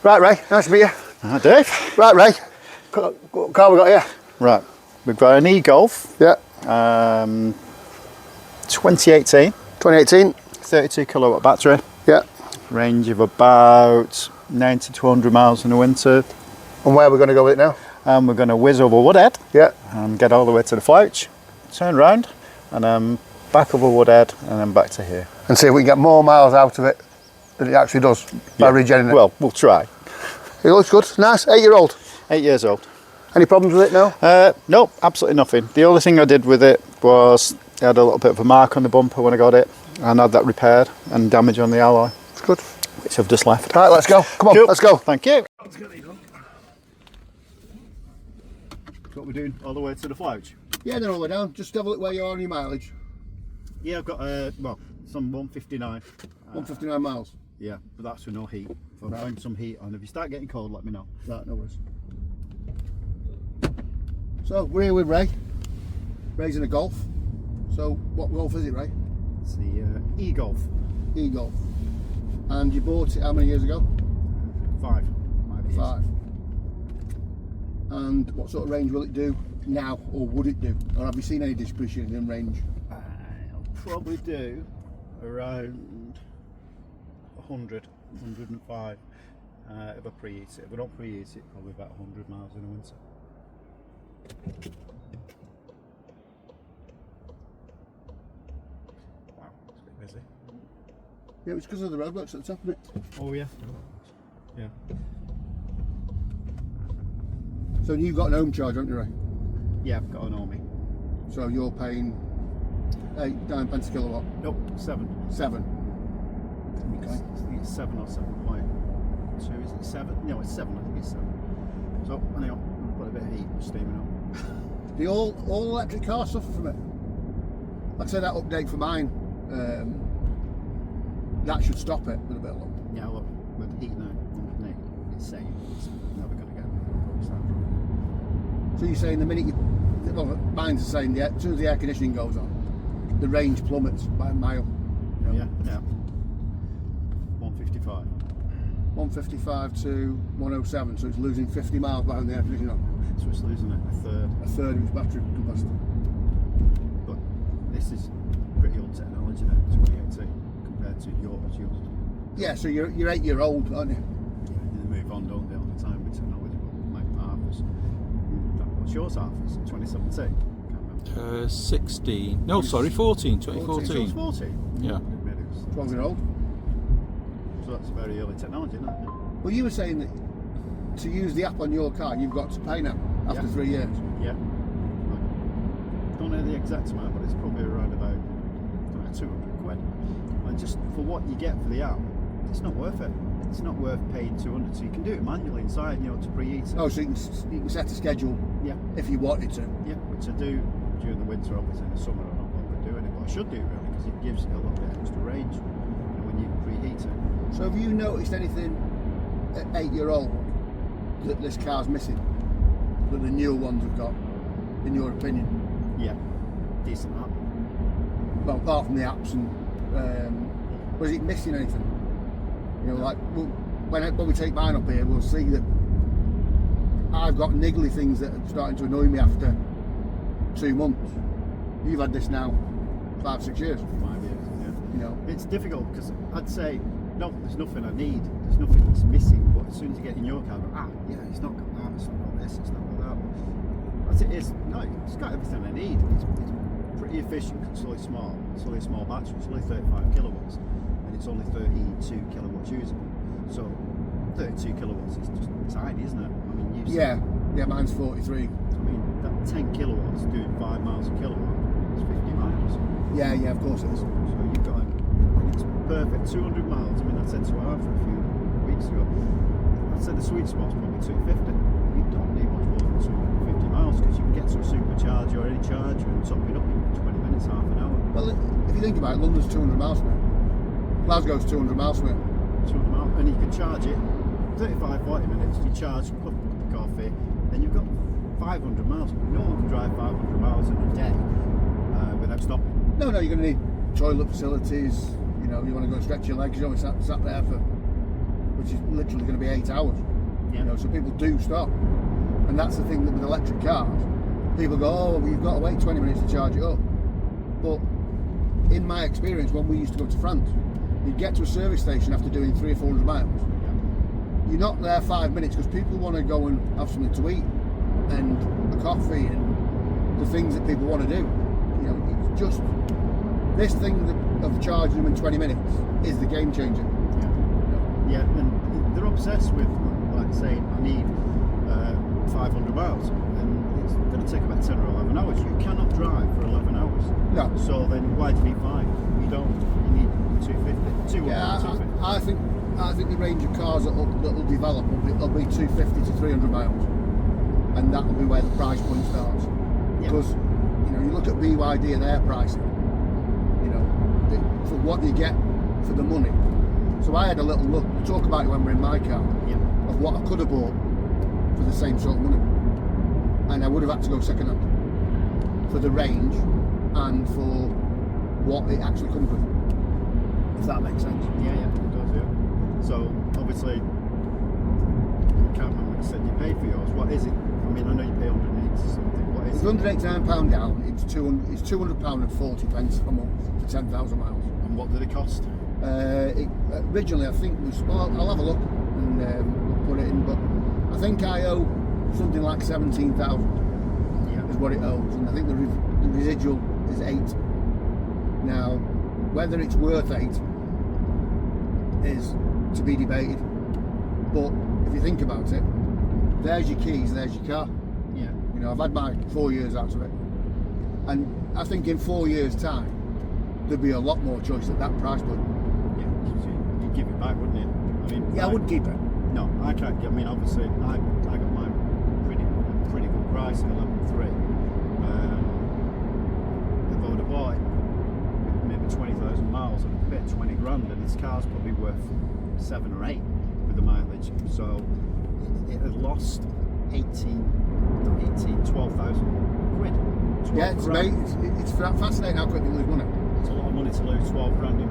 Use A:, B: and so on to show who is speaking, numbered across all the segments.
A: Right, Ray, nice to meet you.
B: Hi, Dave.
A: Right, Ray, what car we got here?
B: Right, we've got an e-Golf.
A: Yeah.
B: 2018.
A: 2018.
B: 32 kilowatt battery.
A: Yeah.
B: Range of about 90 to 100 miles in the winter.
A: And where are we going to go with it now?
B: And we're going to whiz over Woodhead.
A: Yeah.
B: And get all the way to the Flouch, turn round, and then back over Woodhead, and then back to here.
A: And see if we can get more miles out of it than it actually does by regenerating it.
B: Well, we'll try.
A: It looks good. Nice. 8-year-old.
B: 8 years old.
A: Any problems with it now?
B: No, absolutely nothing. The only thing I did with it was I had a little bit of a mark on the bumper when I got it, and I had that repaired and damage on the alloy. It's
A: good.
B: Which I've just left.
A: Right, let's go. Come on,
B: cool.
A: Let's go.
B: Thank you. What we're doing all the way to the Flouch?
A: Yeah, they're all the way down. Just have a look where you are on your mileage.
B: Yeah, I've got well, some 159.
A: 159 miles.
B: Yeah, but that's with no heat. So I'll find some heat on. If you start getting cold, let me know.
A: Right, no worries. So we're here with Ray. Ray's in a Golf. So what Golf is it, Ray?
B: It's the e-Golf.
A: E-Golf. And you bought it how many years ago?
B: 5.
A: 5. And what sort of range will it do now, or would it do? Or have you seen any distribution in range?
B: I'll probably do around 100, 105 if I preheat it. If I don't preheat it, probably about 100 miles in the winter. Wow, it's a bit busy.
A: Yeah, it's because of the roadworks at the top of it.
B: Oh yeah. Yeah.
A: So you've got an home charge, haven't you, Ray?
B: Yeah, I've got an Omi.
A: So you're paying 9 pence a kilowatt?
B: Nope, 7.
A: 7.
B: Okay. I think it's 7 or 7.2. Is it 7? No, it's 7. I think it's 7. So anyway, I'll put a bit of heat steaming up.
A: The all electric cars suffer from it. Like I said, that update for mine, that should stop it with a bit of luck.
B: Yeah, look, with the heat now, it's saying it's never going to get start.
A: So you're saying the minute you, well, mine's the same, as soon as the air conditioning goes on, the range plummets by a mile. You know?
B: Yeah. 155.
A: 155 to 107, so it's losing 50 miles behind the air conditioning on.
B: So it's losing a third.
A: A third of its battery capacity.
B: But this is pretty old technology now, 2018, compared to yours.
A: Yeah, so you're 8-year-old, aren't you?
B: They move on, don't they, all the time with technology. But like Harvest. What's yours, Harvest? 2017? Can't remember.
C: 16. No, sorry, 14. 2014.
B: So it's 14?
C: Yeah.
A: 12-year-old.
B: So that's very early technology, isn't it?
A: Well, you were saying that to use the app on your car, you've got to pay now after 3 years.
B: Yeah. Don't know the exact amount, but it's probably around about 200 quid. And just for what you get for the app, it's not worth it. It's not worth paying 200. So you can do it manually inside, to preheat it.
A: Oh, so you can set a schedule.
B: Yeah.
A: If you wanted to.
B: Yeah, which I do during the winter. Obviously, in the summer I'm not going to do it, but I should do it really because it gives it a little bit extra range when you preheat it.
A: So have you noticed anything at 8-year-old that this car's missing, that the newer ones have got, in your opinion?
B: Yeah, decent app.
A: Well, apart from the apps, and was it missing anything? Like when we take mine up here, we'll see that I've got niggly things that are starting to annoy me after 2 months. You've had this now 5-6 years.
B: 5 years, yeah. It's difficult because I'd say, no, there's nothing I need, there's nothing that's missing, but as soon as you get in your car, it's not got that, it's not got this, it's not got that. As it is, no, it's got everything I need. It's pretty efficient because it's only small. It's only a small battery, it's only 35 kilowatts, and it's only 32 kilowatts usable. So 32 kilowatts is just tiny, isn't it? I mean,
A: yeah, mine's 43.
B: I mean, that 10 kilowatts doing 5 miles a kilowatt is 50 miles.
A: Yeah, of course it is.
B: So you've got it's perfect, 200 miles. I mean, I said to her for a few weeks ago, I said the sweet spot's probably 250. You don't need much more than 250 miles because you can get to a supercharger or any charger and top it up in 20 minutes, half an hour.
A: Well, if you think about it, London's 200 miles from it. Glasgow's 200 miles from it.
B: 200 miles, and you can charge it 35-40 minutes. You charge, put the coffee, then you've got 500 miles. No one can drive 500 miles in a day without stopping.
A: No, you're going to need toilet facilities. You want to go and stretch your legs. You're only sat there for which is literally going to be 8 hours.
B: Yeah.
A: You know, so people do stop, and that's the thing that with electric cars, people go, oh, well, you've got to wait 20 minutes to charge it up. But in my experience, when we used to go to France, you'd get to a service station after doing 300 or 400 miles. You're not there 5 minutes because people want to go and have something to eat and a coffee and the things that people want to do. You know, it's just this thing of charging them in 20 minutes is the game changer.
B: Yeah, and they're obsessed with, like, saying, I need 500 miles, and it's going to take about 10 or 11 hours. You cannot drive for 11 hours.
A: No.
B: So then why do you need 5? You don't. You need 250. 200,
A: Yeah,
B: 250.
A: I think the range of cars that will develop will be 250 to 300 miles, and that will be where the price point starts.
B: Yeah.
A: Because you know, you look at BYD and their pricing. You know, for what you get for the money. So I had a little look. We talk about it when we're in my car of what I could have bought for the same sort of money, and I would have had to go second hand for the range and for what it actually comes with. If that makes sense.
B: Yeah, it does, yeah. So obviously, I can't remember what you said you paid for yours. What is it? I mean, I know you pay 180 something. What is
A: It's £189 down. It's £200 and 40 pence a month for 10,000 miles.
B: And what did it cost?
A: Originally, I think was. Well, I'll have a look and put it in. But I think I owe something like 17,000.
B: Yeah.
A: Is what it owes, and I think the residual is 8. Now, whether it's worth 8 is to be debated. But if you think about it, there's your keys, there's your car.
B: Yeah.
A: You know, I've had my 4 years out of it, and I think in 4 years' time there'd be a lot more choice at that price point.
B: Yeah. You'd give it back, wouldn't you? I mean,
A: Yeah, I would keep it.
B: No, I can't. I mean, obviously, I got mine pretty good price at 11.3. If I would have bought it maybe 20,000 miles and a bit 20 grand, and its car's probably worth 7 or 8 with the mileage. So it had lost 12,000 quid. 12
A: Yeah, it's
B: grand.
A: amazing. It's fascinating how quickly you lose money.
B: It's a lot of money to lose 12 grand in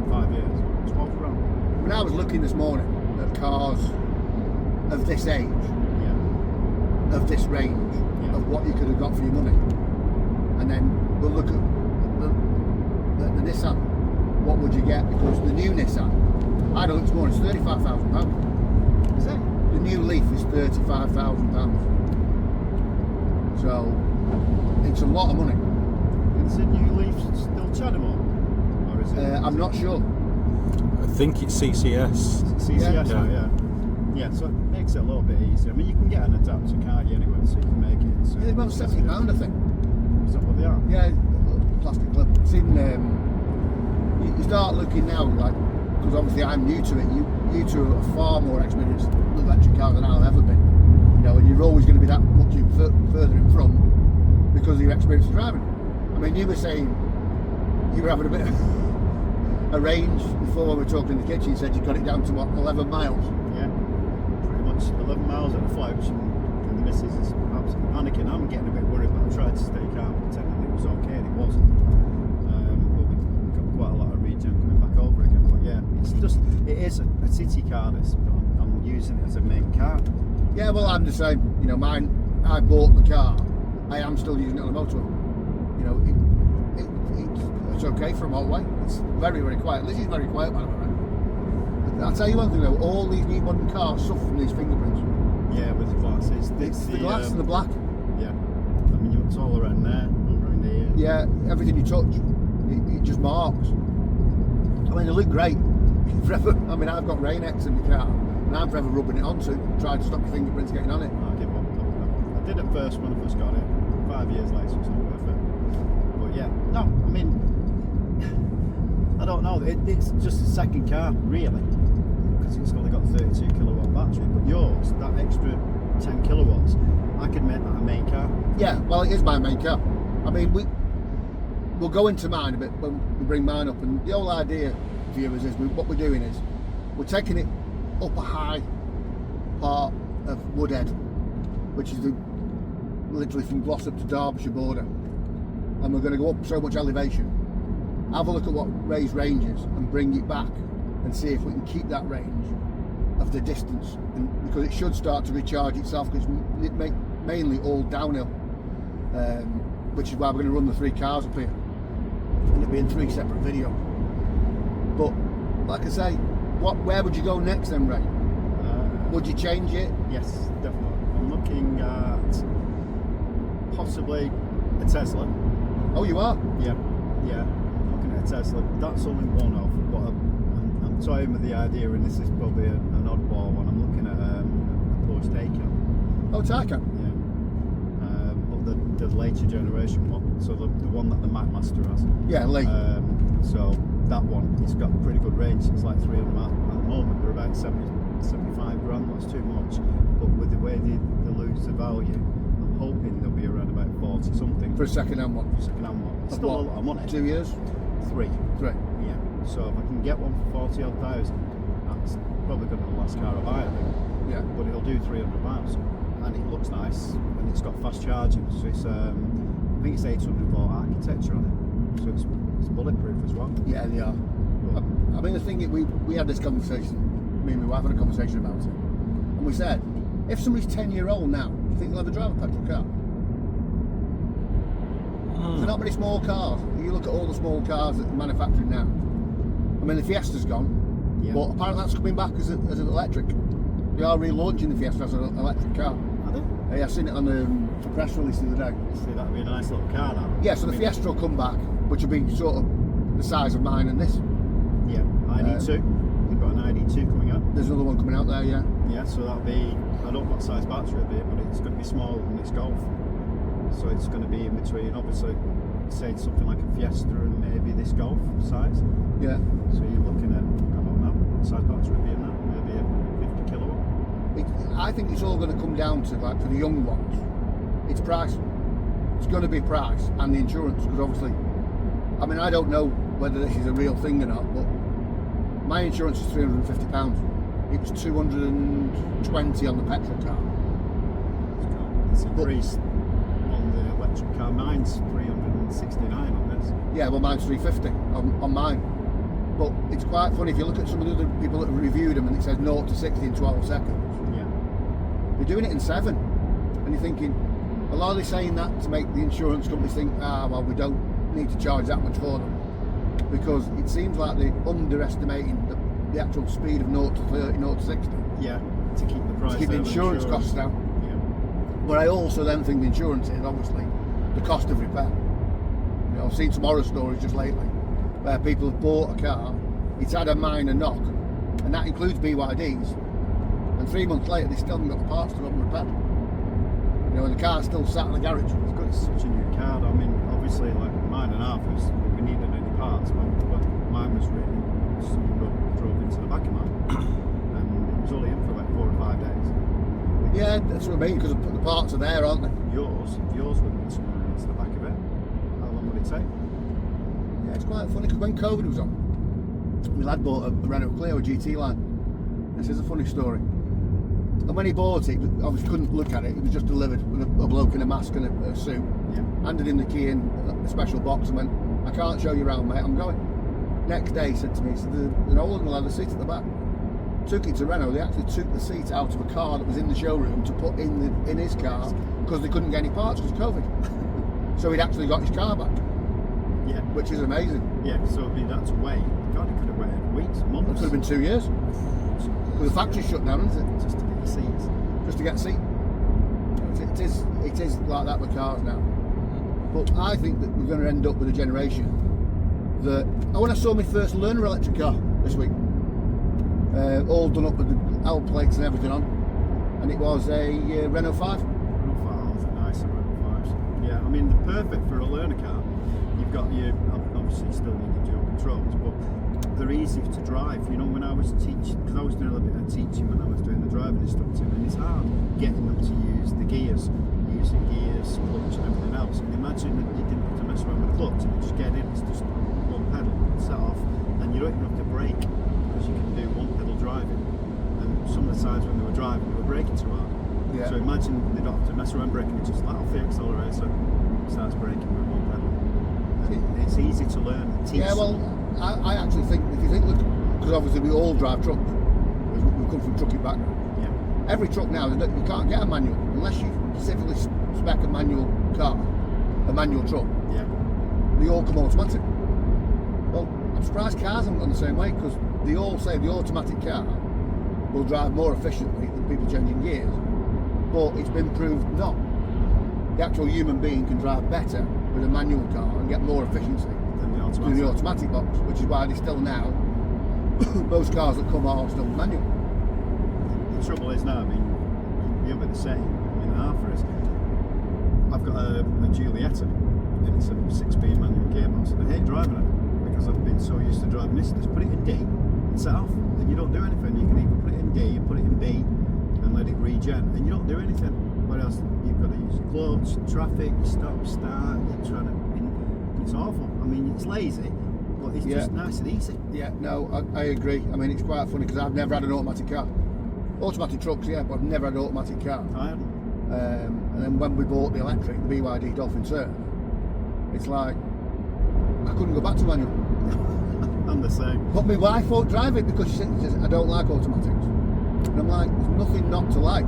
B: 5 years. 12 grand.
A: When I was looking this morning at cars of this age,
B: Yeah.
A: of this range,
B: Yeah.
A: of what you could have got for your money, and then we'll look at the Nissan. What would you get? Because the new Nissan, I had a look this morning, it's £35,000.
B: Is it?
A: The new Leaf is £35,000. So it's a lot of money.
B: Is the new Leaf still Chadamore? Or is it?
A: I'm not sure.
C: I think it's CCS.
B: CCS,
C: Yeah.
B: yeah. So it makes it a little bit easier. I mean, you can get an adapter, can't you, anyway, so you can make it.
A: They're about £70, I think.
B: Is that what they are?
A: Yeah, plastic clip. It's in, you start looking now, like, because obviously I'm new to it. You two are far more experienced with electric cars than I've ever been. You know, and you're always going to be that much further in front because of your experience of driving. I mean, you were saying you were having a bit of a range before when we were talking in the kitchen. You said you got it down to what, 11 miles?
B: Yeah, pretty much 11 miles at a flouch, and the missus is absolutely panicking. I'm getting a bit worried, but I tried to stay calm, pretending it was okay, and it wasn't. But we got quite a lot of regen coming back over again. But yeah, it is a city car. This, but I'm using it as a main car.
A: Yeah, well, I'm the same. You know, mine. I bought the car. I am still using it on the motorway. You know, it's okay for a motorway. It's very, very quiet. Lizzie's very quiet, by the way. I'll tell you one thing though. All these new modern cars suffer from these fingerprints.
B: Yeah, with the glasses.
A: It's the glass and the black.
B: Yeah. I mean, it's all around there, around here.
A: Yeah, everything you touch, it just marks. I mean, they look great. Forever. I mean, I've got Rain-X in the car, and I'm forever rubbing it onto, trying to stop my fingerprints getting on it.
B: I give up. I did at first when I first got it. 5 years later, it's not worth it. But yeah, no, I mean, I don't know. It's just a second car, really, because it's only got 32 kilowatt battery. But yours, that extra 10 kilowatts, I could make that a main car.
A: Yeah, well, it is my main car. I mean, we'll go into mine a bit when we bring mine up, and the whole idea, viewers, is what we're doing is we're taking it up a high part of Woodhead, which is literally from Glossop to Derbyshire border, and we're going to go up so much elevation, have a look at what Ray's range is, and bring it back and see if we can keep that range of the distance, and because it should start to recharge itself, because it's mainly all downhill, which is why we're going to run the 3 cars up here, and it'll be in 3 separate videos. But like I say, where would you go next then, Ray? Would you change it?
B: Yes, definitely. I'm looking at possibly a Tesla.
A: Oh, you are?
B: Yeah, I'm looking at a Tesla. That's only one of, but I'm toying with the idea, and this is probably an oddball one. I'm looking at a Porsche Taycan.
A: Oh, Taycan.
B: Yeah, but the later generation one. So the one that the Master has.
A: Yeah, Lee.
B: So that one, it's got pretty good range. It's like 300 miles. At the moment, they're about 75 grand. That's too much. But with the way they lose the value, I'm hoping they'll be around about 40 something.
A: For a second-hand one.
B: Second-hand one. It's still a lot of money.
A: 2 years?
B: 3.
A: 3.
B: Yeah. So if I can get one for 40 odd thousand, that's probably going to be the last car I buy, I think.
A: Yeah.
B: But it'll do 300 miles, and it looks nice, and it's got fast charging. So it's I think it's 800 volt architecture on it. So it's bulletproof as well.
A: Yeah, they are. I mean, the thing is, we had this conversation, me and my wife had a conversation about it, and we said, if somebody's 10-year-old now, do you think they'll ever drive a petrol car? There's not many small cars. You look at all the small cars that are manufactured now. I mean, the Fiesta's gone, but apparently that's coming back as an electric. They are relaunching the Fiesta as an electric car.
B: Are they?
A: Yeah, I've seen it on the press release the other day.
B: See, that'd be a nice little car now.
A: Yeah, so the Fiesta will come back, which will be sort of the size of mine and this.
B: Yeah, ID2. They've got an ID2 coming out.
A: There's another one coming out there, yeah.
B: Yeah, so that'll be, I don't know what size battery it'll be, but it's going to be smaller than its Golf. So it's going to be in between, obviously, say something like a Fiesta and maybe this Golf size.
A: Yeah.
B: So you're looking at, I don't know, what size battery would be in that? Maybe a 50 kilowatt.
A: I think it's all going to come down to, like, for the young ones, it's price. It's going to be price and the insurance, because obviously, I mean, I don't know whether this is a real thing or not, but my insurance is £350. It was 220 on the petrol car.
B: It's increased on the electric car. Mine's 369 on this.
A: Yeah, well, mine's 350 on mine. But it's quite funny if you look at some of the other people that have reviewed them, and it says 0 to 60 in 12 seconds.
B: Yeah.
A: They're doing it in 7, and you're thinking, well, are they saying that to make the insurance companies think, well, we don't need to charge that much for them? Because it seems like they're underestimating the actual speed of 0 to 30, 0 to 60.
B: Yeah, to keep the price
A: To keep the insurance costs down.
B: Yeah.
A: But I also then think the insurance is obviously the cost of repair. You know, I've seen some horror stories just lately where people have bought a car, it's had a minor knock, and that includes BYDs, and 3 months later they still haven't got the parts to have them repaired. You know, and the car's still sat in the garage.
B: It's got such a new car. I mean, obviously, like mine and ours, we needed any parts, but mine was really, someone drove into the back of mine, and it was only in for like 4 or 5 days.
A: Yeah, that's what I mean, because the parts are there, aren't they?
B: Yours wouldn't be someone into the back of it. How long would it take?
A: Yeah, it's quite funny, because when COVID was on, my lad bought a Renault Clio GT line. This is a funny story. And when he bought it, I obviously couldn't look at it. It was just delivered with a bloke in a mask and a suit.
B: Yeah.
A: Handed him the key in a special box and went, I can't show you around, mate, I'm going. Next day he said to me, he said, the old one will have the seat at the back. Took it to Renault, they actually took the seat out of a car that was in the showroom to put in his car because they couldn't get any parts because of COVID. So he'd actually got his car back.
B: Yeah.
A: Which is amazing.
B: Yeah, so it'd be that to wait. God, it could have waited weeks, months.
A: It could have been 2 years. Well, the factory's shut down, isn't it?
B: Just to get the seats.
A: Just to get a seat. It is like that with cars now. But I think that we're going to end up with a generation that... when I saw my first learner electric car this week, all done up with the L plates and everything on, and it was a Renault 5.
B: Renault 5, nice Renault 5s. Yeah, I mean, they're perfect for a learner car. You've got your... Obviously, you still need your dual controls, but they're easy to drive. You know, when I was teaching, because I was doing a little bit of teaching when I was doing the driving instructing, and it's hard getting them to use the gears, using gears, clutch and everything else. And imagine that you didn't have to mess around with the clutch, and you just get in, it's just one pedal, set off, and you don't even have to brake, because you can do one pedal driving. And some of the times when they were driving, they were braking too hard.
A: Yeah.
B: So imagine they don't have to mess around braking, it just let off the accelerator, starts braking with one pedal. It's easy to learn.
A: Yeah, well, I actually think, if you think, because obviously we all drive trucks, because we come from trucking background.
B: Yeah.
A: Every truck now, you can't get a manual unless you specifically spec a manual car, a manual truck.
B: Yeah.
A: They all come automatic. Well, I'm surprised cars haven't gone the same way, because they all say the automatic car will drive more efficiently than people changing gears, but it's been proved not. The actual human being can drive better with a manual car and get more efficiency
B: Than
A: the automatic box, which is why they still now, most cars that come are still manual.
B: The trouble is now, I mean, you'll be the same in Arthur is, I've got a Giulietta, and it's a 6-speed manual gearbox, and I hate driving it because I've been so used to driving this. Just put it in D and set off, and you don't do anything. You can even put it in D and put it in B and let it regen, and you don't do anything. Whereas you've got to use clutch, traffic, you stop, start, you're trying to. It's awful. I mean, it's lazy, but it's just nice and easy.
A: Yeah, no, I agree. I mean, it's quite funny because I've never had an automatic car. Automatic trucks, yeah, but I've never had an automatic car.
B: I haven't.
A: And then when we bought the electric, the BYD Dolphin Surf, it's like, I couldn't go back to manual.
B: I'm the same.
A: But my wife won't drive it because she says, I don't like automatics. And I'm like, there's nothing not to like.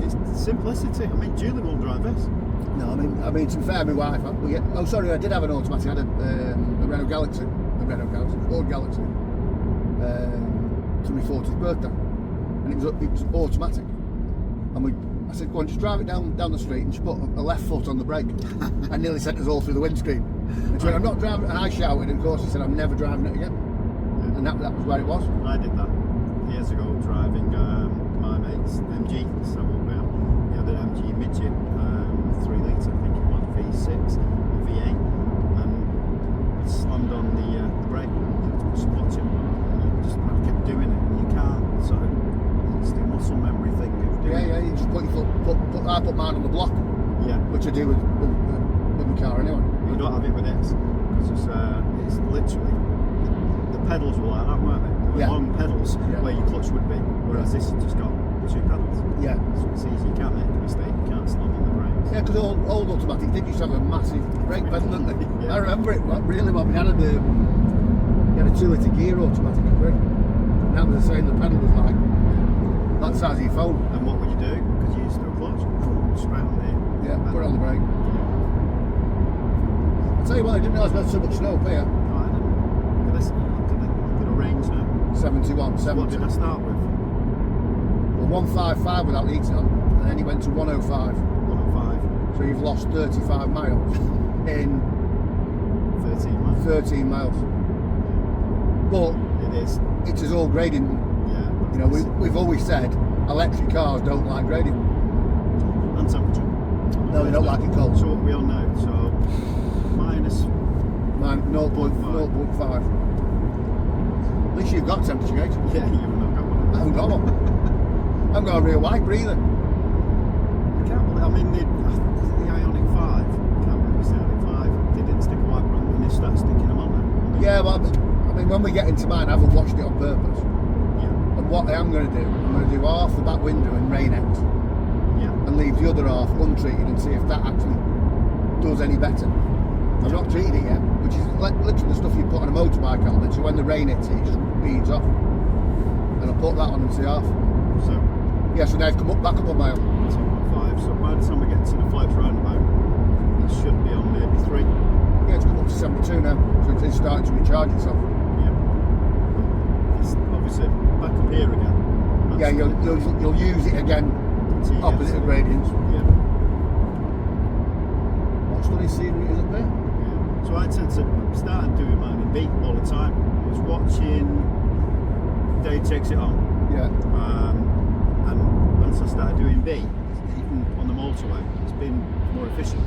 B: It's simplicity. I mean, Julie won't drive this.
A: No, I mean, to be fair, my wife. I did have an automatic. I had a Renault Galaxy, Ford Galaxy, to my 40th birthday, and it was automatic. And I said, go on, just drive it down the street, and she put a left foot on the brake, and nearly sent us all through the windscreen. And she went, I'm not driving, and I shouted, and of course she said, I'm never driving it again. Yeah. And that was where it was.
B: I did that years ago, driving my mate's MG. So he had an MG midget. 3 litre, I think it was, V6 or V8, and slammed on the brake, just watching, and I kept doing it, and you can't, so it's the muscle memory thing of doing
A: it. You just put your foot, I put mine on the block, which I do with the car anyway.
B: You don't have it with this, because it's literally, the pedals were like that, weren't they? They were long pedals where your clutch would be, whereas this has just got 2 pedals.
A: Yeah.
B: So it's easy, you can't make a mistake, you can't slam on the brakes.
A: Yeah, because old automatics did used to have a massive brake pedal, didn't they? I remember it really well. We had a 2-litre gear automatic Capri. And that was the same, the pedal was like that size of your phone.
B: And what would you do? Because you used to do a clutch, straight on there.
A: Yeah, put it on the brake. I'll tell you what, I didn't realise we had so much snow up here.
B: No, I didn't. Did a range now?
A: 71, 70.
B: What did I start with?
A: Well, 155 without the heating on, and then he went to 105.
B: 105.
A: So you've lost 35 miles in
B: 13 miles.
A: 13 miles. But it is all grading.
B: Yeah.
A: You know, we've always said electric cars don't like grading.
B: And temperature.
A: No, they don't like it cold.
B: So what we all know. So minus
A: 0.5. At least you've got temperature gauge.
B: Yeah, you've not got one.
A: I haven't got one. I haven't got a real wiper either.
B: I can't believe. I mean, the Ioniq 5. I can't remember the Ioniq 5. They didn't stick a wiper on, and they started sticking them on there.
A: Yeah, well, I mean, when we get into mine, I haven't washed it on purpose.
B: Yeah.
A: And what I am going to do, I'm going to do half the back window in Rain-X.
B: Yeah.
A: And leave the other half untreated and see if that actually does any better. I've not treated it yet, which is literally the stuff you put on a motorbike on, so when the rain hits it just beads off. And I'll put that on and see half.
B: So?
A: Yeah, so now I've come back up on my own.
B: 2.5, so by the time we get to the flex roundabout, it should be on maybe 3.
A: Yeah, it's come up to 72 now, so it's starting to recharge itself.
B: Yeah. It's obviously back up here again.
A: Yeah, you'll use it again, opposite of gradients.
B: Yeah.
A: What stunning scenery is up there?
B: Yeah. So I tend to start doing mine in B all the time. I was watching Dave Takes It On.
A: Yeah.
B: And once I started doing B, even on the motorway, it's been more efficient.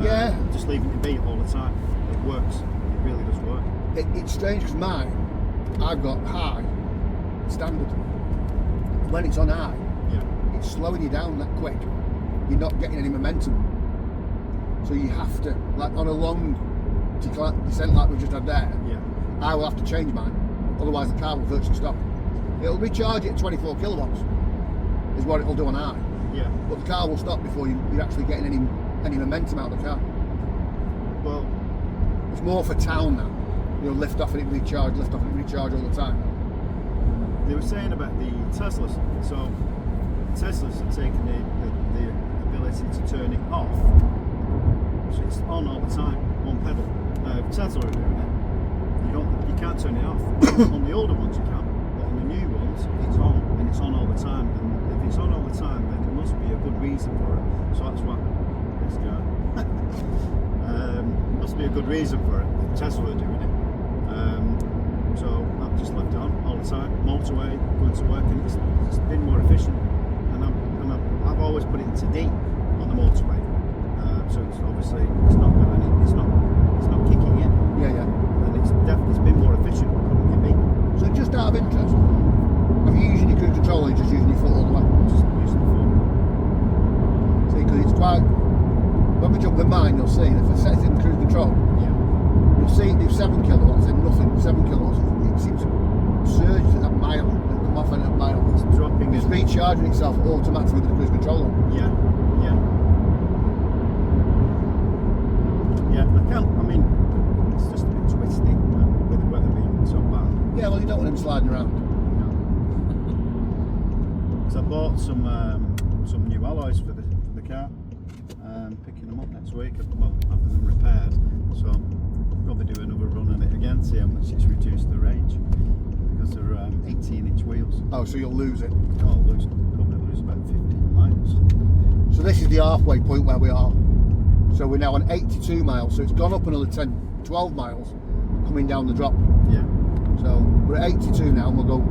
A: Yeah.
B: Just leaving it in B all the time. It works. It really does work.
A: It's strange because mine, I've got high, standard. When it's on high, it's slowing you down that quick. You're not getting any momentum. So you have to, like on a long descent like we just had there, I will have to change mine. Otherwise the car will virtually stop. It'll recharge it at 24 kilowatts, is what it'll do on high.
B: Yeah.
A: But the car will stop before you're actually getting any momentum out of the car.
B: Well,
A: it's more for town now. Lift off and it recharge, lift off and it recharge all the time.
B: they were saying about the Teslas. So Teslas have taken the ability to turn it off. So it's on all the time, one pedal. Tesla are doing it. You can't turn it off. On the older ones you can, but on the new ones it's on, and it's on all the time. And if it's on all the time, then there must be a good reason for it. So that's what this guy. Must be a good reason for it. Tesla are doing it. So I've just left it on all the time. Motorway, going to work, and it's been more efficient. And I've always put it into D on the motorway. So it's obviously it's not kicking in.
A: Yeah.
B: And it's been more efficient putting it in.
A: So just out of interest, have you using your cruise control or are you just using your foot all the way?
B: Just using the phone.
A: See, because it's quite. When we jump in mine, you'll see that if I set it in cruise control,
B: Yeah.
A: you'll see it do 7 kilowatts and nothing. 7 kilowatts. It seems to surge at a mile and come off at a mile.
B: It's dropping.
A: It's recharging itself automatically with the cruise control on.
B: Yeah. I mean, it's just a bit twisty with the weather being so bad.
A: Yeah, well, you don't want him sliding around.
B: Because I bought some new alloys for the car. Picking them up next week. Well, having them repaired. So I'll probably do another run on it again, see how much it's reduced the range. Because they're 18-inch wheels.
A: Oh, so you'll lose it.
B: I'll probably lose about 15 miles.
A: So this is the halfway point where we are. So we're now on 82 miles. So it's gone up another 10, 12 miles coming down the drop.
B: Yeah.
A: So we're at 82 now and we'll go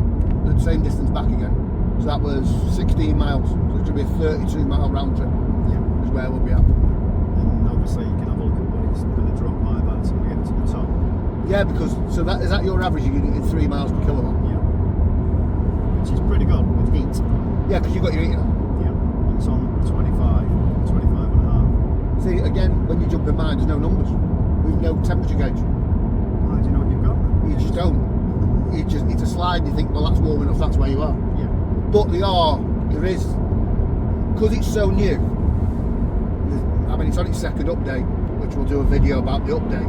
A: the same distance back again. So that was 16 miles. So it's going to be a 32 mile round trip.
B: Yeah.
A: Is where we'll be at.
B: And obviously you can have a look at what it's going to drop by the time we get to the top.
A: Yeah, because is that your average? You're getting 3 miles per kilowatt.
B: Yeah. Which is pretty good with heat.
A: Yeah, because you've got your heating on.
B: Yeah. And it's on 25 and a half.
A: See, again, when you jump in mine, there's no numbers. We've no temperature gauge.
B: How do you know what you've got?
A: You just don't. It's a slide and you think, well, that's warm enough, that's where you are.
B: Yeah.
A: But there is, because it's so new, I mean, it's on its second update, which we'll do a video about the update.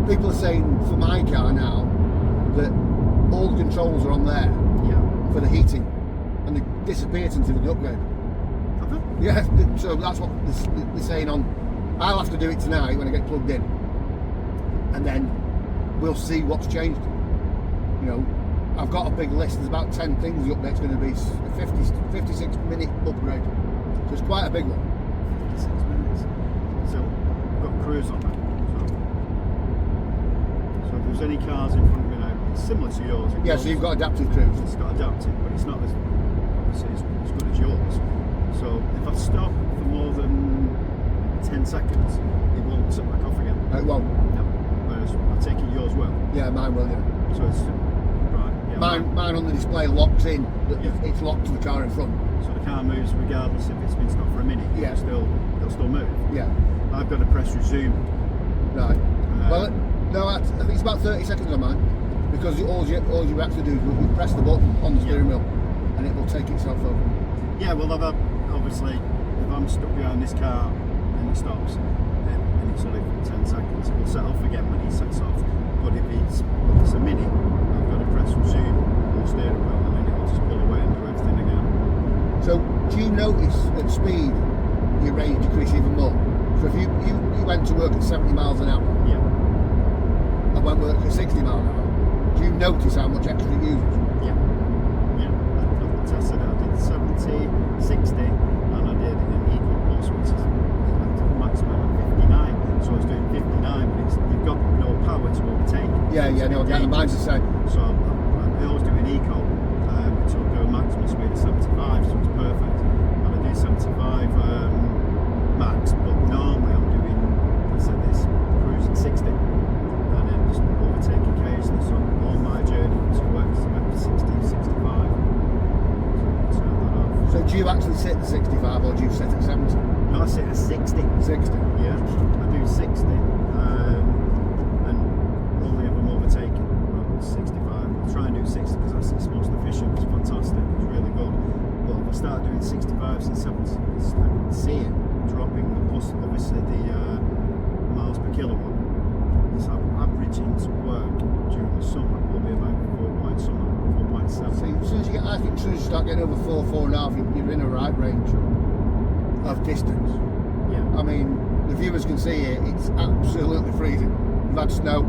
A: People are saying for my car now that all the controls are on there
B: Yeah.
A: for the heating and they disappeared since they did the upgrade.
B: Okay.
A: Yeah, so that's what they're saying on. I'll have to do it tonight when I get plugged in, and then we'll see what's changed. You know, I've got a big list. There's about 10 things the update's going to be. A 56-minute upgrade, so it's quite a big one.
B: 56 minutes. So we've got cruise on that. So if there's any cars in front of me now, it's similar to yours.
A: Yeah, so you've got adaptive cruise.
B: It's got adaptive, but it's not as obviously as good as yours. So if I stop for more than 10 seconds, it won't set back off again.
A: It won't.
B: No. Whereas I take it yours will.
A: Yeah, mine will. Yeah.
B: So it's right. Yeah,
A: Mine on the display locks in.
B: Yeah.
A: It's locked to the car in front.
B: So the car moves regardless if it's been stopped for a minute.
A: Yeah.
B: It'll still move.
A: Yeah.
B: I've got to press resume.
A: Right. Well, no, I think it's about 30 seconds on mine, because all you have to do is you press the button on the steering wheel, and it will take itself over.
B: Yeah, well, obviously, if I'm stuck behind this car and it stops, and it's only 10 seconds, it will set off again when he sets off. But if it's a minute, I've got to press resume on the steering wheel, and then it will just pull away and do everything again.
A: So, do you notice at speed your range decrease even more? So if you went to work at 70 miles an hour,
B: Yeah.
A: and went to work at 60 miles an hour, do you notice how much extra it uses?
B: Yeah. I tested it. I did 70, 60, and I did an Eco Plus, which is a maximum of 59. So I was doing 59, but you've got no power to overtake.
A: Yeah, no, again, mine's the same.
B: So I always do an Eco, which will do a maximum speed of 75, so it's perfect. And I do 75 max, but normally I'm doing, I said this, cruising 60, and then just overtake occasionally. So on my journey to work is about 60, 65. So turn that off.
A: So do you actually sit at 65 or do you sit at 70?
B: No, I sit at 60.
A: 60.
B: Yeah, I do 60, and only if I'm overtaking, I'll do 65. I'll try and do 60 because it's most efficient, it's fantastic, it's really good. But if I start doing 65s and 70s, I can see it dropping, plus obviously the miles per kilowatt. It's averaging to work during the summer, probably about 4 point something,
A: think as soon as you start getting over 4.5, you're in a right range of distance.
B: Yeah.
A: I mean, the viewers can see it, it's absolutely freezing. We've had snow,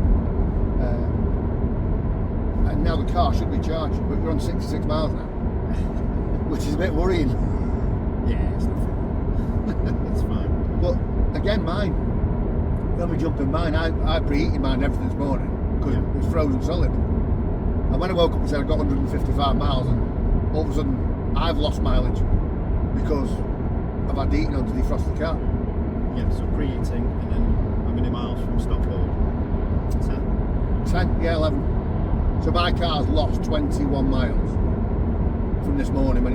A: and now the car should be charged, but we're on 66 miles now, which is a bit worrying.
B: Yeah, it's nothing. It's fine.
A: But again, mine, when we jumped in mine, I preheated mine and everything this morning because it was frozen solid. And when I woke up and said I got 155 miles, and all of a sudden I've lost mileage because I've had the heating on to defrost the car.
B: Yeah, so preheating, and then how many miles from Stockport? 10?
A: 10, yeah, 11. So my car's lost 21 miles from this morning when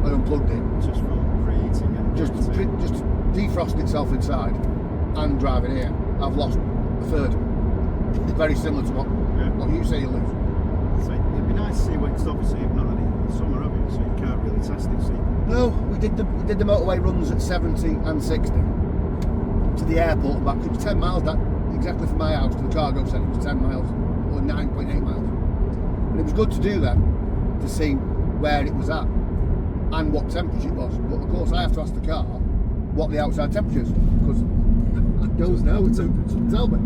A: I unplugged it.
B: Just from preheating and
A: Just defrost itself inside and driving here. I've lost a third. Very similar to what you say you lose.
B: So it'd be nice to see when it's obviously you've not had it in the summer, have you? So you can't really test it. So
A: No, we did the motorway runs at 70 and 60 to the airport and back. It was 10 miles that exactly from my house to the cargo centre. It was 10 miles or 9.8 miles. And it was good to do that to see where it was at and what temperature it was. But of course, I have to ask the car what the outside temperature is because I don't know. It doesn't tell me.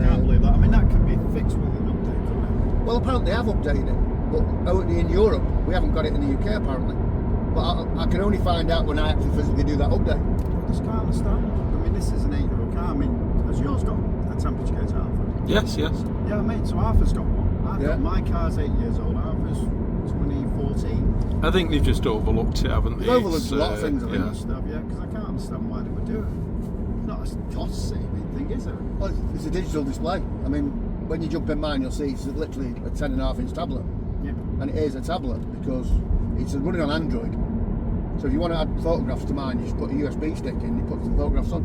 B: can't believe that. I mean, that can be fixed with an update, couldn't it?
A: Well, apparently they have updated it, but only in Europe. We haven't got it in the UK apparently. But I can only find out when I actually physically do that update.
B: I just can't understand. I mean, this is an 8-year-old car. I mean, has yours got a temperature gauge, Arthur?
C: Yes.
B: Yeah, mate. So Arthur's got one. My car's 8 years old. Arthur's 2014.
C: I think they've just overlooked it, haven't they?
A: They've overlooked a lot of things, I think.
B: Yeah, because I can't understand why they would do it. It's not a cost-saving thing, is it?
A: Well, it's a digital display. I mean, when you jump in mine, you'll see it's literally a 10.5-inch tablet.
B: Yeah.
A: And it is a tablet because it's running on Android. So if you want to add photographs to mine, you just put a USB stick in, you put the photographs on.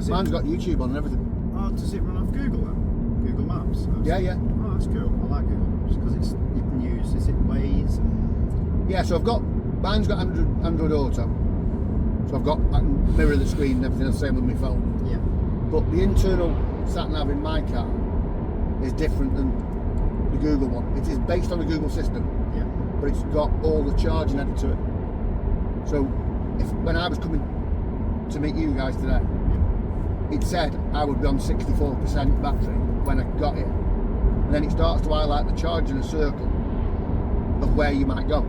A: Mine's got YouTube on and everything.
B: Oh, does it run off Google then? Google Maps?
A: Yeah.
B: Oh, that's cool. I like Google Maps because you can use, is it Waze?
A: Yeah, so mine's got Android Auto. So I can mirror the screen and everything the same with my phone.
B: Yeah.
A: But the internal sat-nav in my car is different than the Google one. It is based on the Google system,
B: Yeah.
A: but it's got all the charging added to it. So when I was coming to meet you guys today, it said I would be on 64% battery when I got it. And then it starts to highlight the charge in a circle of where you might go.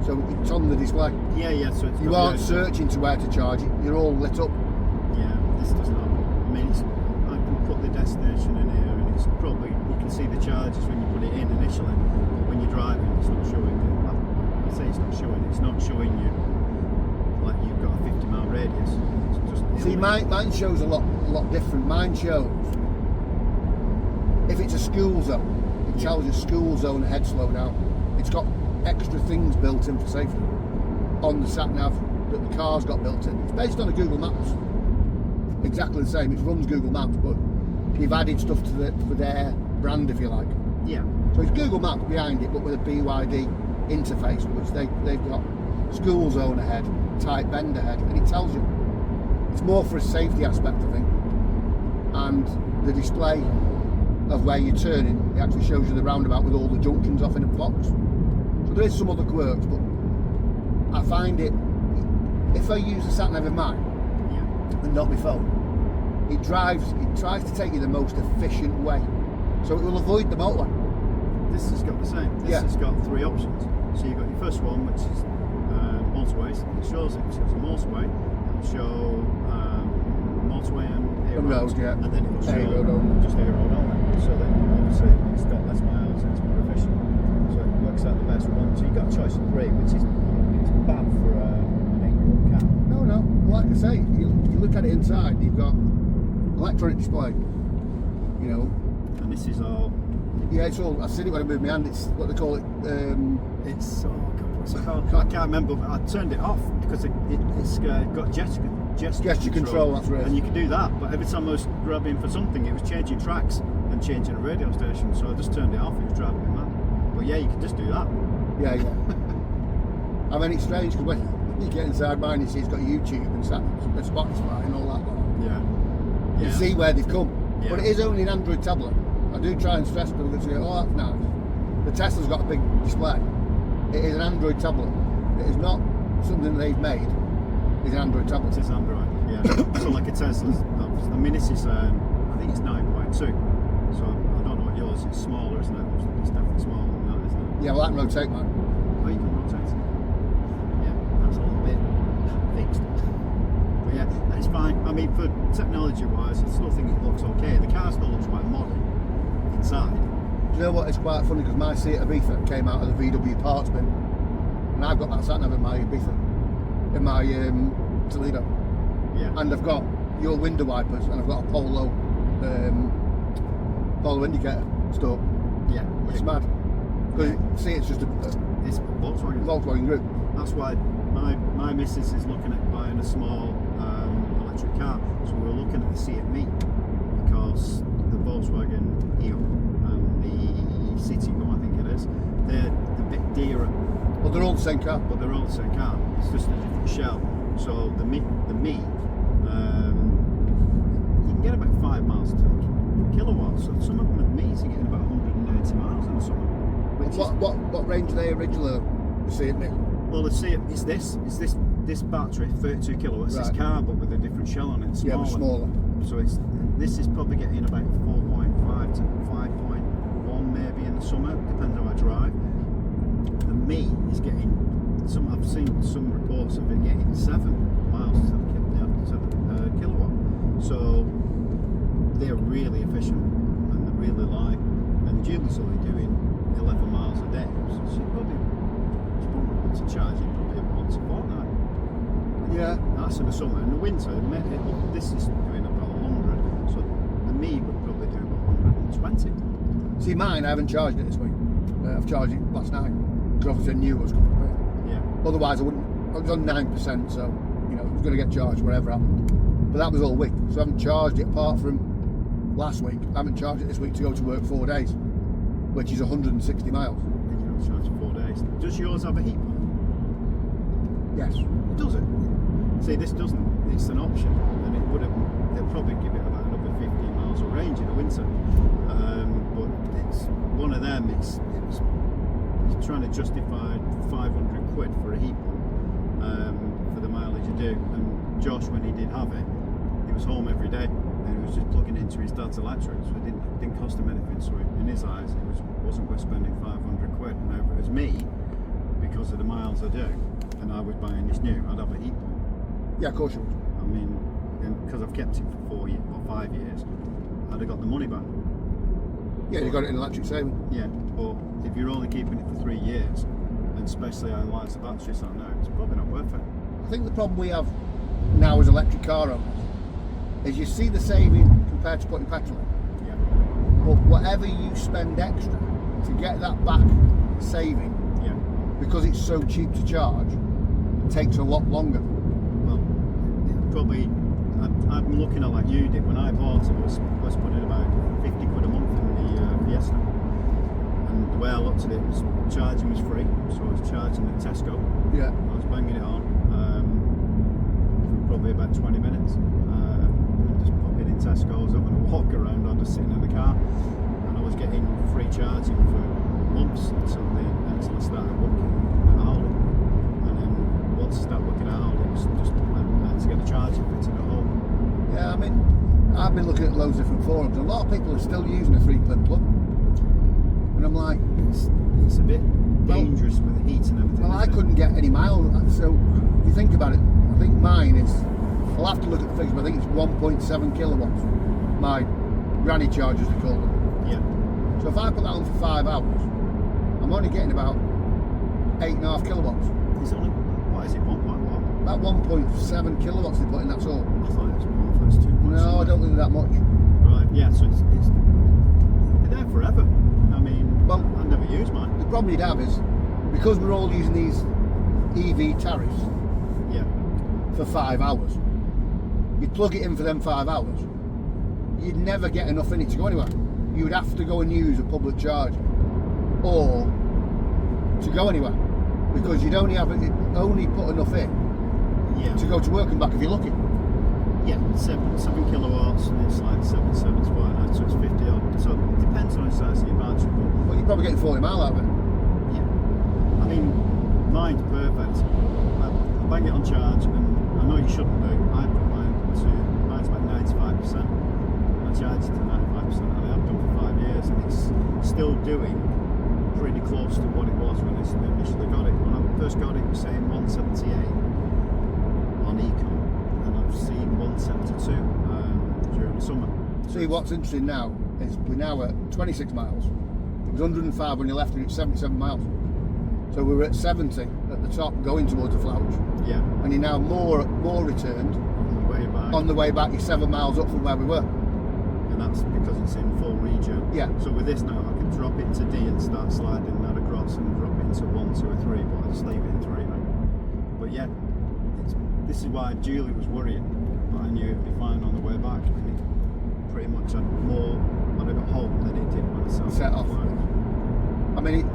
A: So it's on the display.
B: Yeah, so it's
A: You aren't searching to where to charge it, you're all lit up.
B: Yeah, this doesn't happen. I mean, I can put the destination in here and it's probably, you can see the charges when you put it in initially, but when you're driving it's not showing it. I say it's not showing you like you've got a 50-mile radius. It's just
A: See, mine shows a lot different. Mine shows if it's a school zone, it tells you school zone ahead, slow down. It's got extra things built in for safety on the sat nav that the car's got built in. It's based on a Google Maps, exactly the same. It runs Google Maps, but they've added stuff to for their brand, if you like.
B: Yeah.
A: So it's Google Maps behind it, but with a BYD interface, which they've got school zone ahead, tight bend ahead, and it tells you. It's more for a safety aspect, I think. And the display of where you're turning, it actually shows you the roundabout with all the junctions off in a box. So there is some other quirks, but I find it, if I use the sat nav in mine and not my phone, it tries to take you the most efficient way. So it will avoid the motorway.
B: This has got the same. This has got 3 options. So you've got your first one, which is motorways. It shows a motorway. It'll show motorway and A road.
A: Yeah.
B: And then it'll show
A: A road only.
B: just A road only. So then obviously it's got less miles and it's more efficient. So it works out the best one. So you've got a choice of 3, which is bad for an 8-year-old car.
A: No. Like I say, you look at it inside, you've got electronic display. You know.
B: And this is all.
A: Yeah, it's all. I've seen it when I move my hand. It's what they call it.
B: It's what's it called? I can't remember. But I turned it off because it's got gesture
A: control. That's right.
B: And you can do that. But every time I was grabbing for something, it was changing tracks and changing a radio station. So I just turned it off. It was driving me mad. But yeah, you can just do that.
A: Yeah. I mean, it's strange because when you get inside mine, you see it's got YouTube and Spotify and all that.
B: Yeah.
A: You see where they've come.
B: Yeah.
A: But it is only an Android tablet. I do try and stress people to go, oh, that's nice. The Tesla's got a big display. It Android tablet. It is not something they've made. It's an Android tablet.
B: It's Android, yeah. So like a Tesla's, I mean this is, I think it's 9.2. So I don't know what yours is. Smaller, isn't it? It's definitely smaller than that, isn't it?
A: Yeah, well, that can rotate, man.
B: Oh, you can rotate it. Yeah, that's a little bit fixed. But yeah, it's fine. I mean, for technology-wise, I still think it looks okay. The car still looks quite modern inside.
A: Do you know what? It's quite funny because my Seat Ibiza came out of the VW parts bin, and I've got that sat nav in my Ibiza, in my Toledo.
B: Yeah.
A: And I've got your window wipers, and I've got a Polo indicator stuck.
B: Yeah.
A: It's mad. Because see, it's just a
B: It's
A: Volkswagen Group.
B: That's why my missus is looking at buying a small electric car. So we were looking at the Seat Me because the Volkswagen EO and the Citigo, I think it is, they're a bit dearer.
A: Well, they're all the same car.
B: But they're all the same car. It's just a different shell. So the Me, you can get about 5 miles to the kilowatt. So some of them with Me's are getting about 180 miles in the summer.
A: What range are they originally? The Seat Me.
B: Well, the Seat, it's this battery, 32 kilowatts.
A: Right.
B: This car, but with a different shell on it, smaller.
A: Yeah, but smaller.
B: So this is probably getting about 4.5 to 5.1 maybe in the summer, depends how I drive. The Me is getting I've seen some reports of it getting 7 miles to the kilowatt. So they're really efficient and they're really light. And Julie's only doing 11 miles a day, so she probably wants to charge it probably once a fortnight.
A: Yeah.
B: That's in the summer. In the winter, this is doing about 100, so the Me would probably do about 120.
A: See, mine, I haven't charged it this week. I've charged it last night because obviously I knew I was going to pay.
B: Yeah.
A: Otherwise, I wouldn't. I was on 9%, so you know it was going to get charged whatever happened. But that was all week, so I haven't charged it apart from last week. I haven't charged it this week to go to work 4 days, which is 160 miles.
B: And you don't charge for 4 days. Does yours have a heat pump?
A: Yes.
B: Does it? See, this doesn't. It's an option, and it'll probably give it about another 15 miles of range in the winter. But it's one of them. It's trying to justify 500 quid for a heat pump for the mileage you do. And Josh, when he did have it, he was home every day, and he was just plugging into his dad's electric, so it didn't cost him anything. So in his eyes, it wasn't worth spending 500 quid. Now, if it was me, because of the miles I do, and I was buying this new, I'd have a heat pump.
A: Yeah, of course you would.
B: I mean, because I've kept it for 4 years or 5 years, I'd have got the money back.
A: Yeah, you got it in electric saving.
B: Yeah, but if you're only keeping it for 3 years, and especially how light the batteries are now, it's probably not worth it.
A: I think the problem we have now as electric car owners is you see the saving compared to putting petrol in.
B: Yeah.
A: But whatever you spend extra to get that back saving,
B: Yeah.
A: because it's so cheap to charge, it takes a lot longer.
B: Well, probably. I'm looking at like you did when I bought it. Was putting about 50 quid a month in the Fiesta. And the way I looked at it was charging was free, so I was charging at Tesco.
A: Yeah.
B: I was banging it on for probably about 20 minutes. Just popping in Tesco's, having a walk around, or just sitting in the car. And I was getting free charging for months until I started working at Aldi. And then once I started working at Aldi, it was just I had to get the charging fitted at home.
A: Yeah, I mean, I've been looking at loads of different forums, and a lot of people are still using a 3-pin plug. And I'm like,
B: It's a bit dangerous with the heat and everything.
A: well, I
B: isn't it?
A: couldn't get any miles. So if you think about it, I think mine is, I'll have to look at the figures, but I think it's 1.7 kilowatts. My granny chargers, they call them.
B: Yeah.
A: So if I put that on for 5 hours, I'm only getting about 8.5 kilowatts.
B: It's only, what is it, 1.1?
A: About 1.7 kilowatts they put in, that's all.
B: I thought it was more, I thought it was 2.
A: No, I don't think that much.
B: Right, yeah, so it's they're there forever. I mean,
A: Well,
B: I never use mine.
A: The problem you'd have is, because we're all using these EV tariffs
B: Yeah.
A: for 5 hours, you'd plug it in for them 5 hours, you'd never get enough in it to go anywhere. You would have to go and use a public charger, or to go anywhere, because you'd only put enough in
B: Yeah.
A: to go to work and back if you're lucky.
B: Yeah, 7 kilowatts, and it's like 7 wide, so it's 50 odd. So it depends on the size of your battery, but
A: Well, you're probably getting 40 mile out of it.
B: yeah. I mean, mine's perfect. I bang it on charge, and I know you shouldn't do. I put mine's about 95%. I charge it to 95%, and I have done for 5 years, and it's still doing pretty close to what it was when I initially got it. When I first got it, it was saying 178 on Eco, and I've seen 172 during the summer.
A: See, what's interesting now is we're now at 26 miles. It was 105 when you left, and it's 77 miles. So we were at 70 at the top, going towards the Flouch.
B: Yeah.
A: And you're now more returned.
B: On the way back.
A: On the way back, you're 7 miles up from where we were.
B: And that's because it's in full regen.
A: Yeah.
B: So with this now, I can drop into D and start sliding that across and drop into 1, 2 or 3, but I just leave it in 3 now. But yeah, this is why Julie was worrying, but I knew it'd be fine on the way back. And it pretty much had more when I got home than it did when I
A: Set off. I mean,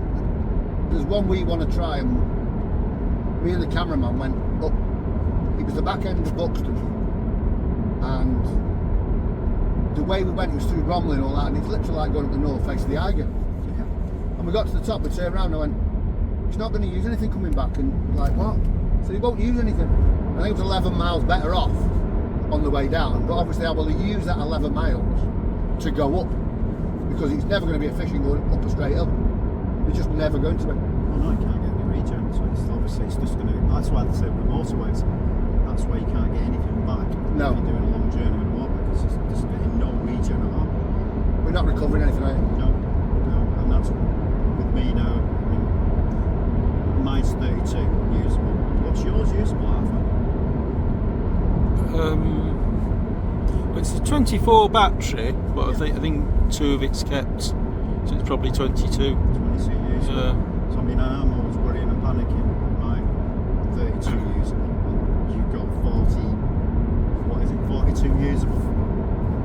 A: there's one we want to try, and me and the cameraman went up. It was the back end of Buxton, and the way we went, it was through Bromley and all that, and it's literally like going up the north face of the Eiger.
B: Yeah.
A: And we got to the top, we turned around and I went, he's not going to use anything coming back. And like, what? So he won't use anything. I think it was 11 miles better off on the way down, but obviously I will use that 11 miles to go up, because it's never going to be efficient going up a straight hill. It's just never going to be.
B: Well, no, you can't get any regen, so it's just going to. That's why they say with motorways, that's why you can't get anything back.
A: No.
B: If you're doing a long journey on a motorbike, because it's just getting no regen at all.
A: We're not recovering anything, are you?
B: No, and that's with me now. I mean, mine's 32 usable. What's yours usable, Arthur?
C: It's a 24 battery, but I think 2 of it's kept, so it's probably 22.
B: 22 usable.
C: Yeah.
B: So I mean, I'm always worrying and panicking with my 32 usable. You've got 42 usable.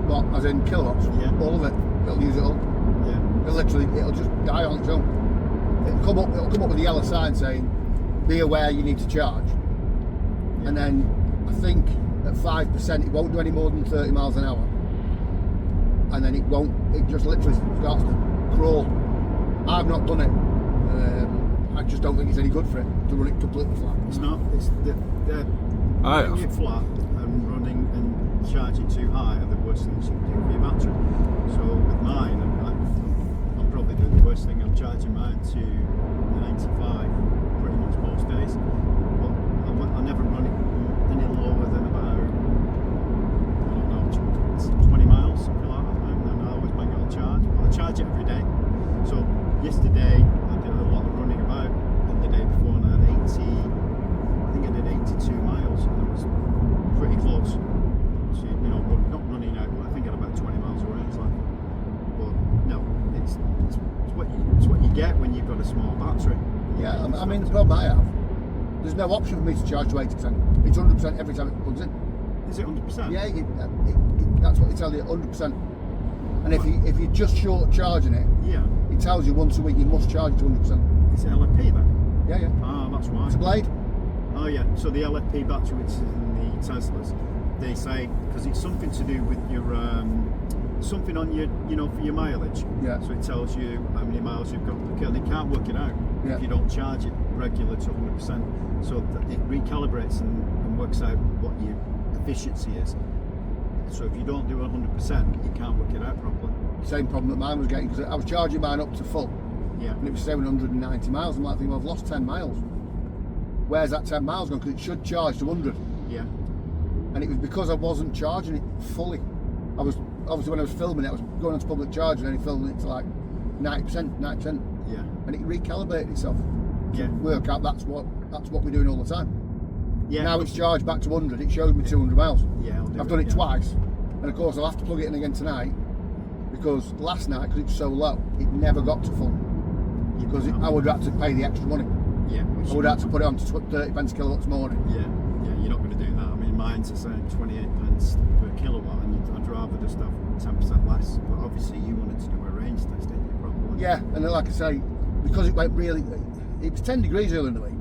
A: What, as in kilowatts?
B: Yeah.
A: All of it. It'll use it all.
B: Yeah.
A: It'll just die on its own. It'll come up with a yellow sign saying, be aware you need to charge.
B: Yeah.
A: And then I think at 5% it won't do any more than 30 miles an hour. And then it just literally starts to crawl. I've not done it. I just don't think it's any good for it to run it completely flat.
B: It's not. It's running it flat and running and charging too high are the worst things you can do for your battery. So with mine, I'm probably doing the worst thing. I'm charging mine to 95 pretty much most days. But I never run it any lower than about, I don't know, 20 miles, something like that. And I always bang it on charge. But I charge it every day. So yesterday I did a lot of running about, and the day before and I had 82 miles, and it was pretty close to, not running out, but I think at about 20 miles of range left. But no, it's what you get when you've got a small battery.
A: Yeah, I mean the problem I have, there's no option for me to charge to 80%. It's 100% every time it plugs in.
B: Is it 100%?
A: Yeah, that's what they tell you, 100%. And if you're just short charging it,
B: Yeah.
A: it tells you once a week you must charge it to 100%.
B: Is it LFP then?
A: Yeah.
B: Ah, that's why.
A: It's a blade.
B: Oh yeah, so the LFP battery, which is in the Teslas, they say, because it's something to do with your, something on your, for your mileage.
A: Yeah.
B: So it tells you how many miles you've got per kill. They can't work it out
A: Yeah.
B: if you don't charge it regular to 100%. So it recalibrates and works out what your efficiency is. So if you don't do 100%, you can't work it out properly.
A: Same problem that mine was getting, because I was charging mine up to full,
B: Yeah.
A: and it was 790 miles. I'm like thinking, well, I've lost 10 miles. Where's that 10 miles gone? Because it should charge to 100.
B: Yeah.
A: And it was because I wasn't charging it fully. I was, obviously when I was filming it, I was going on to public charge and only filming it to like 90%.
B: Yeah.
A: And it recalibrated itself to
B: Yeah.
A: work out that's what we're doing all the time.
B: Yeah.
A: Now it's charged back to 100, it shows me 200 miles.
B: Yeah,
A: I've done it
B: yeah.
A: twice, and of course I'll have to plug it in again tonight, because last night, because it was so low, it never got to full. Because I would have to pay the extra money.
B: Yeah.
A: I would have to put it on to 30 pence kilowatts more.
B: Yeah, you're not going to do that. I mean, mine's the same, 28 pence per kilowatt, and I'd rather just have 10% less. But obviously, you wanted to do a range test, didn't you, probably?
A: Yeah, and then like I say, because it went really, it was 10 degrees earlier in the week,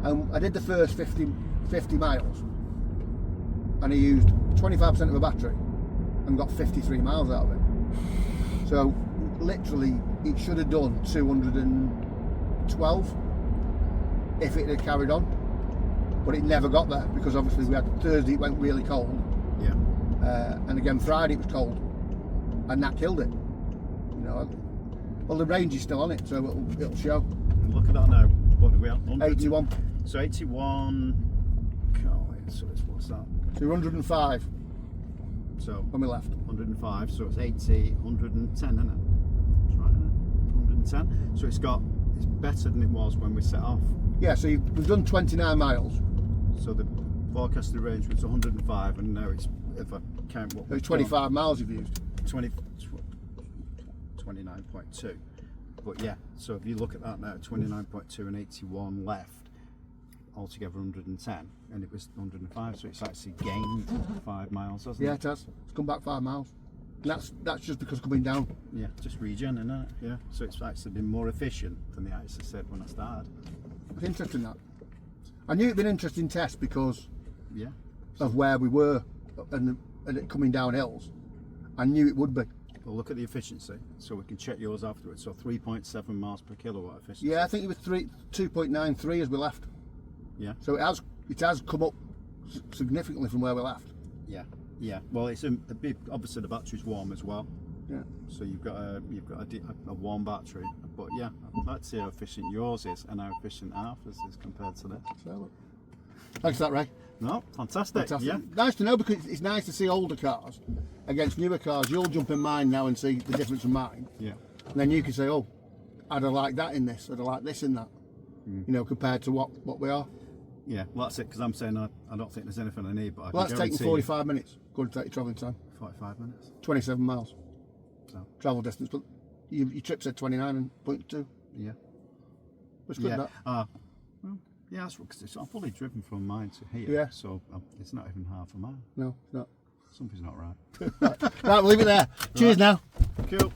A: and I did the first 50 miles, and I used 25% of a battery, and got 53 miles out of it. So, literally, it should have done 212. if it had carried on. But it never got there because obviously we had Thursday, it went really cold.
B: Yeah.
A: And again Friday it was cold, and that killed it. You know, well the range is still on it, so it'll show.
B: Look at that now. What do we have?
A: 81.
B: So 81. So it's what's that?
A: So 105
B: So
A: when we left.
B: 105. So it's 80, 110, isn't it? That's right, isn't it? 110. So it's better than it was when we set off.
A: Yeah, so we've done 29 miles.
B: So the forecasted range was 105, and now it's, if I count what
A: It's 25 miles you've used.
B: 29.2. But yeah, so if you look at that now, 29.2 and 81 left, altogether 110, and it was 105, so it's actually gained 5 miles, hasn't
A: Yeah,
B: it?
A: it has. It's come back 5 miles. And that's just because coming down.
B: Yeah, just regen, isn't it? Yeah, so it's actually been more efficient than the ISA said when I started.
A: It's interesting that. I knew it'd been an interesting test because
B: Yeah.
A: of where we were and it coming down hills. I knew it would be.
B: Well, look at the efficiency, so we can check yours afterwards. So 3.7 miles per kilowatt efficiency.
A: Yeah, I think it was 2.93 as we left.
B: Yeah.
A: So it has come up significantly from where we left.
B: Yeah. Yeah. Well, it's a bit. Obviously, the battery's warm as well.
A: Yeah.
B: So you've got a warm battery. But yeah, I'd like to see how efficient yours is and how efficient ours is compared to this.
A: So, thanks for that, Ray.
B: No, fantastic.
A: Fantastic.
B: Yeah.
A: Nice to know because it's nice to see older cars against newer cars. You'll jump in mine now and see the difference in mine.
B: Yeah.
A: And then you can say, oh, I'd have liked that in this, I'd have liked this in that. You know, compared to what we are.
B: Yeah. Well, that's it. Because I'm saying I don't think there's anything I need, but I
A: Well,
B: can
A: that's taking
B: guarantee
A: 45 minutes, according to your travelling time.
B: 45 minutes.
A: 27 miles
B: So
A: travel distance, but your trip said 29.2.
B: yeah.
A: Which good
B: Yeah.
A: that.
B: Well, yeah, that's because I'm fully driven from mine to here.
A: Yeah.
B: So it's not even half a mile.
A: No, it's not.
B: Something's not right.
A: Right, we'll leave it there. Cheers now.
B: Cool.